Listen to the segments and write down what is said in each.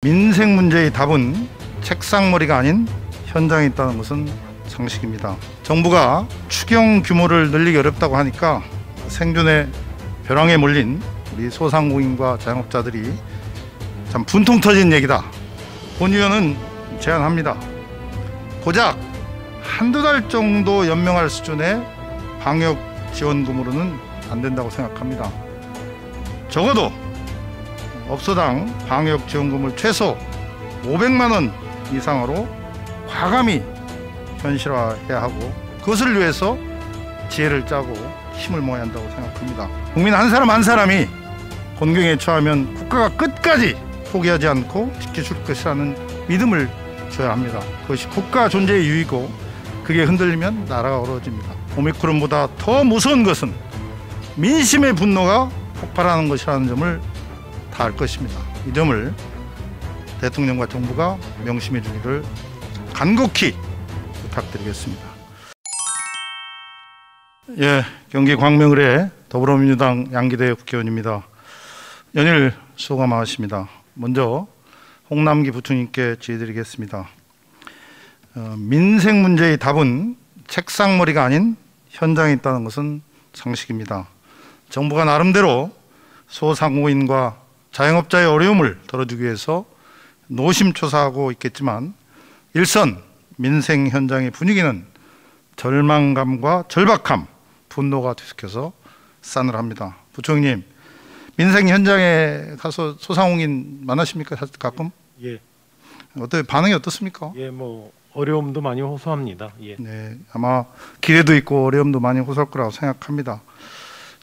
민생 문제의 답은 책상머리가 아닌 현장에 있다는 것은 상식입니다. 정부가 추경 규모를 늘리기 어렵다고 하니까 생존의 벼랑에 몰린 우리 소상공인과 자영업자들이 참 분통 터진 얘기다. 본 의원은 제안합니다. 고작 한두 달 정도 연명할 수준의 방역 지원금으로는 안 된다고 생각합니다. 적어도 업소당 방역 지원금을 최소 500만 원 이상으로 과감히 현실화해야 하고, 그것을 위해서 지혜를 짜고 힘을 모아야 한다고 생각합니다. 국민 한 사람 한 사람이 곤경에 처하면 국가가 끝까지 포기하지 않고 지켜줄 것이라는 믿음을 줘야 합니다. 그것이 국가 존재의 이유이고, 그게 흔들리면 나라가 어려워집니다. 오미크론보다 더 무서운 것은 민심의 분노가 폭발하는 것이라는 점을 다 알 것입니다. 이 점을 대통령과 정부가 명심해 주기를 간곡히 부탁드리겠습니다. 경기 광명을의 더불어민주당 양기대 국회의원입니다. 연일 수고가 많으십니다. 먼저 홍남기 부총리께 질의드리겠습니다. 민생 문제의 답은 책상머리가 아닌 현장에 있다는 것은 상식입니다. 정부가 나름대로 소상공인과 자영업자의 어려움을 덜어주기 위해서 노심초사하고 있겠지만, 일선 민생 현장의 분위기는 절망감과 절박함, 분노가 뒤섞여서 싸늘합니다. 부총리님, 민생 현장에 가서 소상공인 만나십니까? 가끔? 예. 반응이 어떻습니까? 예, 어려움도 많이 호소합니다. 예. 네, 아마 기대도 있고 어려움도 많이 호소할 거라고 생각합니다.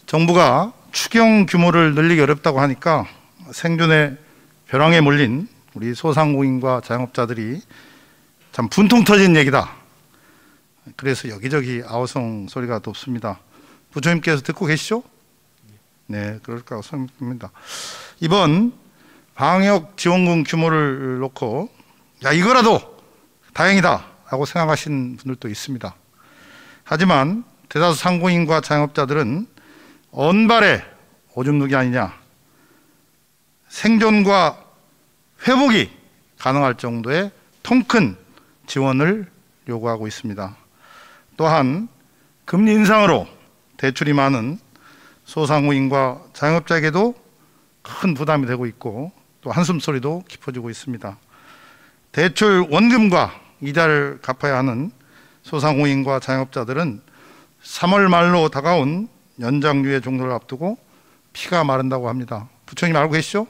정부가 추경 규모를 늘리기 어렵다고 하니까 생존의 벼랑에 몰린 우리 소상공인과 자영업자들이 참 분통 터진 얘기다. 그래서 여기저기 아우성 소리가 돋습니다. 부총님께서 듣고 계시죠? 네, 그럴 거라고 생각합니다. 이번 방역 지원금 규모를 놓고 이거라도 다행이다 라고 생각하시는 분들도 있습니다. 하지만 대다수 상공인과 자영업자들은 언발의 오줌 누기 아니냐, 생존과 회복이 가능할 정도의 통큰 지원을 요구하고 있습니다. 또한 금리 인상으로 대출이 많은 소상공인과 자영업자에게도 큰 부담이 되고 있고, 또 한숨소리도 깊어지고 있습니다. 대출 원금과 이자를 갚아야 하는 소상공인과 자영업자들은 3월 말로 다가온 연장유예 종료를 앞두고 피가 마른다고 합니다. 부총님 알고 계시죠?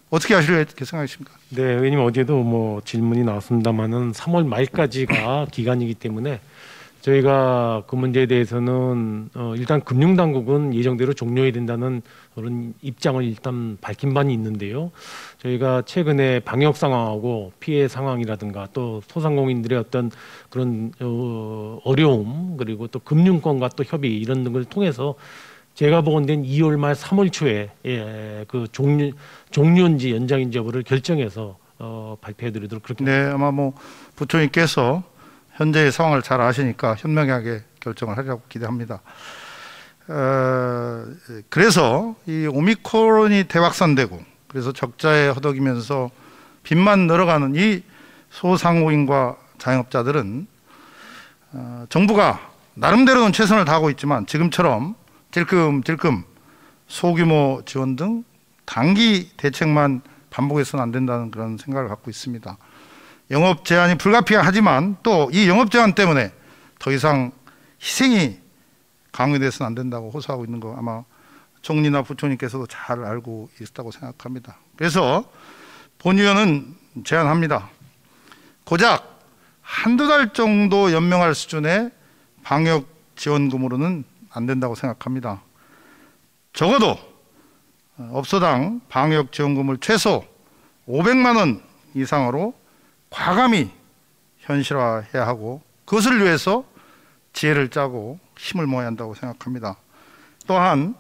어떻게 하시려 이렇게 생각하십니까? 네, 의원님 어제도 질문이 나왔습니다만은 3월 말까지가 기간이기 때문에 저희가 그 문제에 대해서는 일단 금융당국은 예정대로 종료해야 된다는 그런 입장을 일단 밝힌 바는 있는데요. 저희가 최근에 방역 상황하고 피해 상황이라든가 또 소상공인들의 어떤 그런 어려움, 그리고 또 금융권과 또 협의 이런 등을 통해서 제가 보건된 2월 말 3월 초에 그 종료인지 연장인지 여부를 결정해서 발표해드리도록 그렇게. 네, 아마 부총리께서 현재의 상황을 잘 아시니까 현명하게 결정을 하리라고 기대합니다. 그래서 이 오미크론이 대확산되고, 그래서 적자에 허덕이면서 빚만 늘어가는 이 소상공인과 자영업자들은 정부가 나름대로는 최선을 다하고 있지만 지금처럼 찔끔찔끔 소규모 지원 등 단기 대책만 반복해서는 안 된다는 그런 생각을 갖고 있습니다. 영업 제한이 불가피하지만 또 이 영업 제한 때문에 더 이상 희생이 강요돼서는 안 된다고 호소하고 있는 거 아마 총리나 부총리께서도 잘 알고 있다고 생각합니다. 그래서 본 의원은 제안합니다. 고작 한두 달 정도 연명할 수준의 방역 지원금으로는 안 된다고 생각합니다. 적어도 업소당 방역 지원금을 최소 500만 원 이상으로 과감히 현실화해야 하고, 그것을 위해서 지혜를 짜고 힘을 모아야 한다고 생각합니다. 또한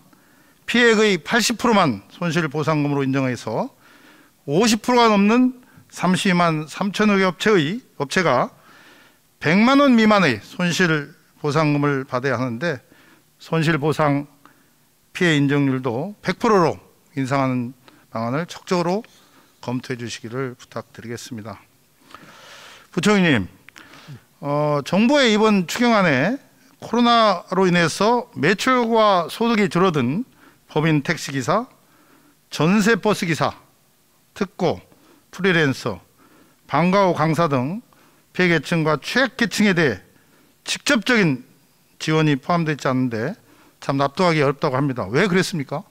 피해액의 80%만 손실보상금으로 인정해서 50%가 넘는 32만 3천여 개 업체가 100만 원 미만의 손실보상금을 받아야 하는데, 손실보상 피해 인정률도 100%로 인상하는 방안을 적극적으로 검토해 주시기를 부탁드리겠습니다. 부총리님, 정부의 이번 추경안에 코로나로 인해서 매출과 소득이 줄어든 법인 택시기사, 전세버스기사, 특고, 프리랜서, 방과 후 강사 등 피해계층과 취약계층에 대해 직접적인 지원이 포함되어 있지 않은데 참 납득하기 어렵다고 합니다. 왜 그랬습니까?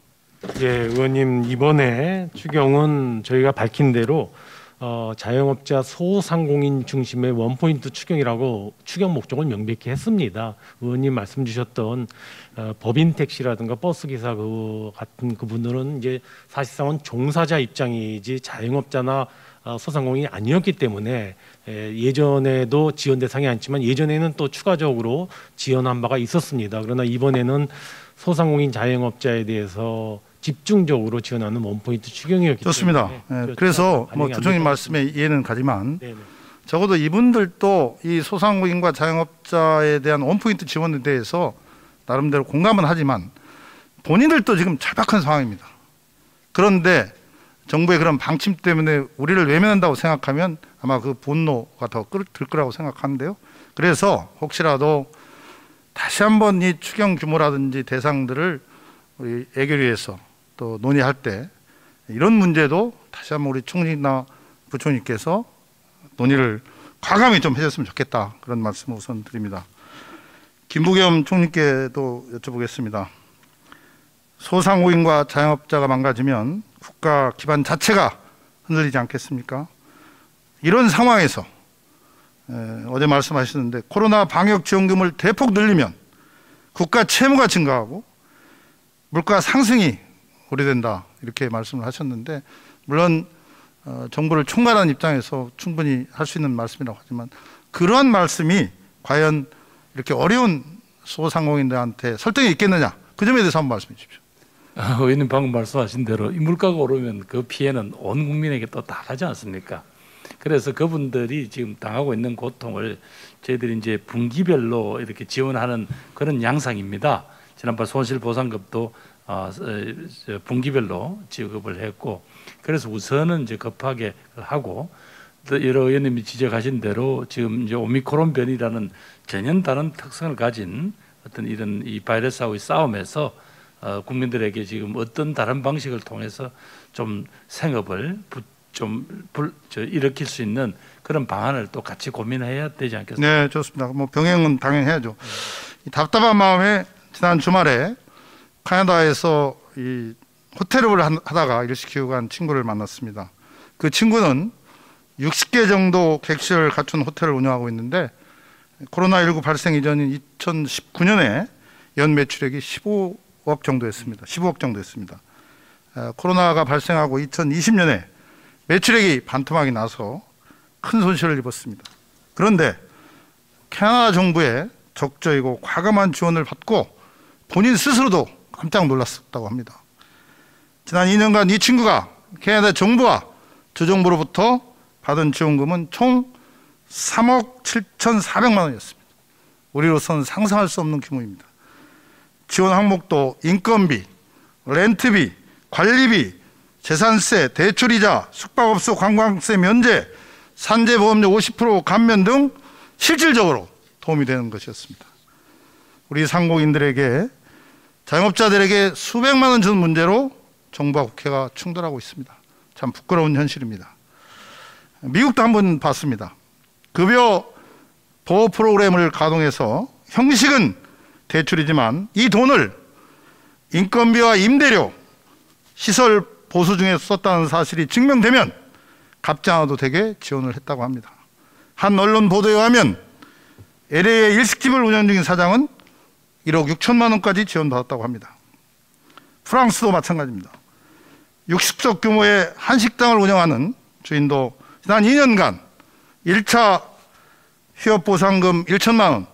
예, 의원님, 이번에 추경은 저희가 밝힌 대로 자영업자 소상공인 중심의 원포인트 추경이라고 추경 목적을 명백히 했습니다. 의원님 말씀 주셨던 법인 택시라든가 버스 기사 같은 그분들은 이제 사실상은 종사자 입장이지 자영업자나 소상공인이 아니었기 때문에 예전에도 지원 대상이 아니지만 예전에는 또 추가적으로 지원한 바가 있었습니다. 그러나 이번에는 소상공인 자영업자에 대해서 집중적으로 지원하는 원포인트 추경이었기 좋습니다. 때문에 네, 그래서 뭐 부총님 말씀에 이해는 가지만 네네. 적어도 이분들도 이 소상공인과 자영업자에 대한 원포인트 지원에 대해서 나름대로 공감은 하지만 본인들도 지금 절박한 상황입니다. 그런데 정부의 그런 방침 때문에 우리를 외면한다고 생각하면 아마 그 분노가 더 들 거라고 생각하는데요. 그래서 혹시라도 다시 한번 이 추경 규모라든지 대상들을 우리 애결위에서 또 논의할 때 이런 문제도 다시 한번 우리 총리나 부총리께서 논의를 과감히 좀 해줬으면 좋겠다, 그런 말씀을 우선 드립니다. 김부겸 총리께도 여쭤보겠습니다. 소상공인과 자영업자가 망가지면 국가 기반 자체가 흔들리지 않겠습니까? 이런 상황에서 어제 말씀하셨는데 코로나 방역 지원금을 대폭 늘리면 국가 채무가 증가하고 물가 상승이 우려된다, 이렇게 말씀을 하셨는데, 물론 정부를 총괄하는 입장에서 충분히 할 수 있는 말씀이라고 하지만 그러한 말씀이 과연 이렇게 어려운 소상공인들한테 설득이 있겠느냐, 그 점에 대해서 한번 말씀해 주십시오. 의원님 방금 말씀하신 대로 이 물가가 오르면 그 피해는 온 국민에게 또 다 가지 않습니까? 그래서 그분들이 지금 당하고 있는 고통을 저희들이 이제 분기별로 이렇게 지원하는 그런 양상입니다. 지난번 손실보상급도 분기별로 지급을 했고, 그래서 우선은 이제 급하게 하고, 또 여러 의원님이 지적하신 대로 지금 이제 오미크론 변이라는 전혀 다른 특성을 가진 어떤 이런 이 바이러스하고의 싸움에서 국민들에게 지금 어떤 다른 방식을 통해서 좀 생업을 일으킬 수 있는 그런 방안을 또 같이 고민해야 되지 않겠습니까? 네, 좋습니다. 뭐 병행은 당연히 해야죠. 이 답답한 마음에 지난 주말에 캐나다에서 이 호텔을 하다가 일시키고 간 친구를 만났습니다. 그 친구는 60개 정도 객실을 갖춘 호텔을 운영하고 있는데 코로나19 발생 이전인 2019년에 연 매출액이 15억 정도 했습니다. 15억 정도 했습니다. 코로나가 발생하고 2020년에 매출액이 반토막이 나서 큰 손실을 입었습니다. 그런데 캐나다 정부의 적절이고 과감한 지원을 받고 본인 스스로도 깜짝 놀랐다고 합니다. 지난 2년간 이 친구가 캐나다 정부와 주정부로부터 받은 지원금은 총 3억 7,400만 원이었습니다. 우리로서는 상상할 수 없는 규모입니다. 지원 항목도 인건비, 렌트비, 관리비, 재산세, 대출이자, 숙박업소 관광세 면제, 산재보험료 50% 감면 등 실질적으로 도움이 되는 것이었습니다. 우리 상공인들에게, 자영업자들에게 수백만 원 주는 문제로 정부와 국회가 충돌하고 있습니다. 참 부끄러운 현실입니다. 미국도 한번 봤습니다. 급여 보호 프로그램을 가동해서 형식은 대출이지만 이 돈을 인건비와 임대료, 시설 보수 중에 썼다는 사실이 증명되면 갚지 않아도 되게 지원을 했다고 합니다. 한 언론 보도에 의하면 LA의 일식집을 운영 중인 사장은 1억 6천만 원까지 지원받았다고 합니다. 프랑스도 마찬가지입니다. 60석 규모의 한식당을 운영하는 주인도 지난 2년간 1차 휴업보상금 1천만 원,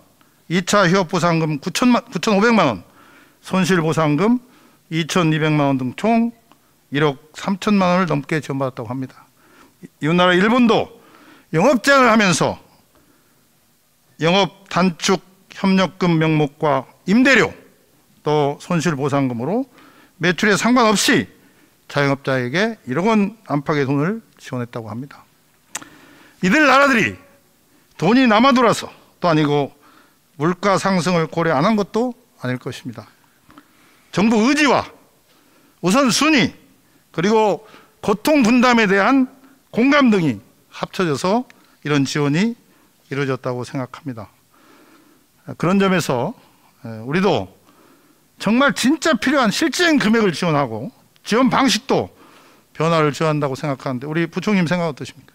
2차 휴업보상금 9,500만 원, 손실보상금 2,200만 원 등 총 1억 3천만 원을 넘게 지원받았다고 합니다. 이웃나라 일본도 영업 제한을 하면서 영업 단축 협력금 명목과 임대료 또 손실보상금으로 매출에 상관없이 자영업자에게 1억 원 안팎의 돈을 지원했다고 합니다. 이들 나라들이 돈이 남아돌아서 또 아니고 물가 상승을 고려 안 한 것도 아닐 것입니다. 정부 의지와 우선순위 그리고 고통 분담에 대한 공감 등이 합쳐져서 이런 지원이 이루어졌다고 생각합니다. 그런 점에서 우리도 정말 진짜 필요한 실질적인 금액을 지원하고 지원 방식도 변화를 주어한다고 생각하는데 우리 부총님 생각 어떠십니까?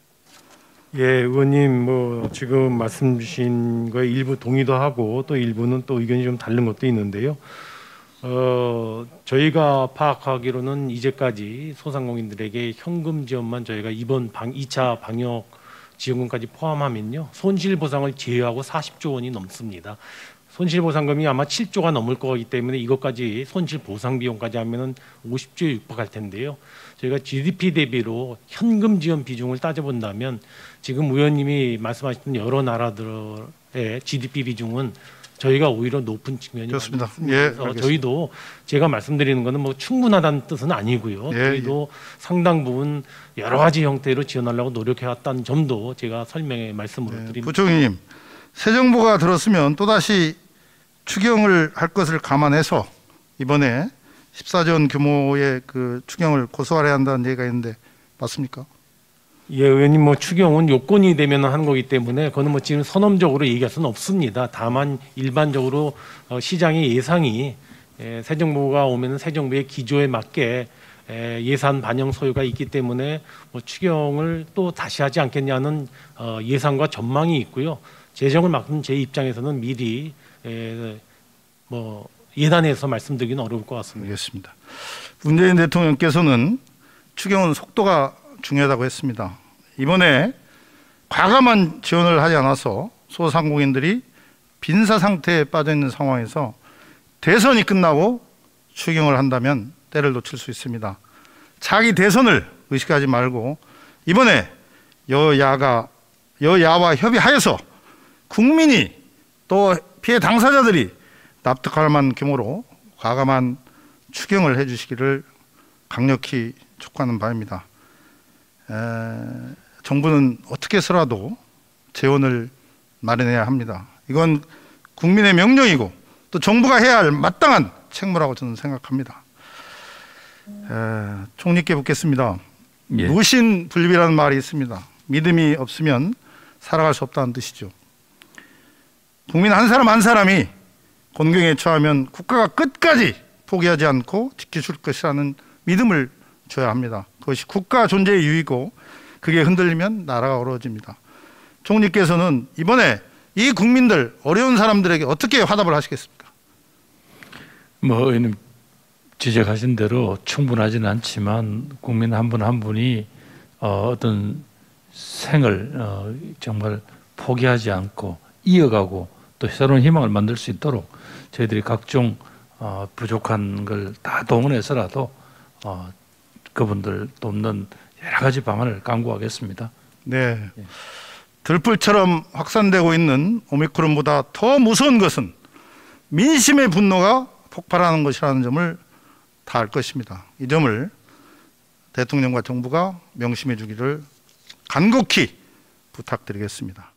예, 의원님 뭐 지금 말씀 주신 거에 일부 동의도 하고 또 일부는 또 의견이 좀 다른 것도 있는데요. 저희가 파악하기로는 이제까지 소상공인들에게 현금 지원만 저희가 이번 2차 방역 지원금까지 포함하면요. 손실보상을 제외하고 40조 원이 넘습니다. 손실보상금이 아마 7조가 넘을 거기 때문에 이것까지 손실보상 비용까지 하면은 50조에 육박할 텐데요. 저희가 GDP 대비로 현금 지원 비중을 따져본다면 지금 의원님이 말씀하셨던 여러 나라들의 GDP 비중은 저희가 오히려 높은 측면이 좋습니다. 많습니다. 예, 그래서 알겠습니다. 저희도 제가 말씀드리는 것은 뭐 충분하다는 뜻은 아니고요. 예, 저희도 상당 부분 여러 가지 형태로 지원하려고 노력해왔다는 점도 제가 설명의 말씀으로 드립니다. 부총리님, 새 정부가 들었으면 또다시 추경을 할 것을 감안해서 이번에 14조 원 규모의 그 추경을 고소하려 한다는 얘기가 있는데 맞습니까? 예, 의원님 뭐 추경은 요건이 되면 하는 거기 때문에 그거는 뭐 지금 선언적으로 얘기할 수는 없습니다. 다만 일반적으로 시장의 예상이 새 정부가 오면 새 정부의 기조에 맞게 예산 반영 소요가 있기 때문에 뭐 추경을 또 다시 하지 않겠냐는 예상과 전망이 있고요. 재정을 맡은 제 입장에서는 미리 뭐 예단해서 말씀드리기는 어려울 것 같습니다. 알겠습니다. 문재인 대통령께서는 추경은 속도가 중요하다고 했습니다. 이번에 과감한 지원을 하지 않아서 소상공인들이 빈사 상태에 빠져 있는 상황에서 대선이 끝나고 추경을 한다면 때를 놓칠 수 있습니다. 차기 대선을 의식하지 말고 이번에 여야와 협의하여서 국민이 또 피해 당사자들이 납득할 만한 규모로 과감한 추경을 해주시기를 강력히 촉구하는 바입니다. 정부는 어떻게 해서라도 재원을 마련해야 합니다. 이건 국민의 명령이고 또 정부가 해야 할 마땅한 책무라고 저는 생각합니다. 총리께 묻겠습니다. 예. 무신불비라는 말이 있습니다. 믿음이 없으면 살아갈 수 없다는 뜻이죠. 국민 한 사람 한 사람이 곤경에 처하면 국가가 끝까지 포기하지 않고 지켜줄 것이라는 믿음을 줘야 합니다. 그것이 국가 존재의 이유이고 그게 흔들리면 나라가 어려워집니다. 총리께서는 이번에 이 국민들 어려운 사람들에게 어떻게 화답을 하시겠습니까? 뭐 의원님 지적하신 대로 충분하지는 않지만 국민 한 분 한 분이 어떤 생을 정말 포기하지 않고 이어가고 또 새로운 희망을 만들 수 있도록 저희들이 각종 부족한 걸 다 동원해서라도 그분들 돕는 여러 가지 방안을 강구하겠습니다. 네, 들불처럼 확산되고 있는 오미크론보다 더 무서운 것은 민심의 분노가 폭발하는 것이라는 점을 다 알 것입니다. 이 점을 대통령과 정부가 명심해 주기를 간곡히 부탁드리겠습니다.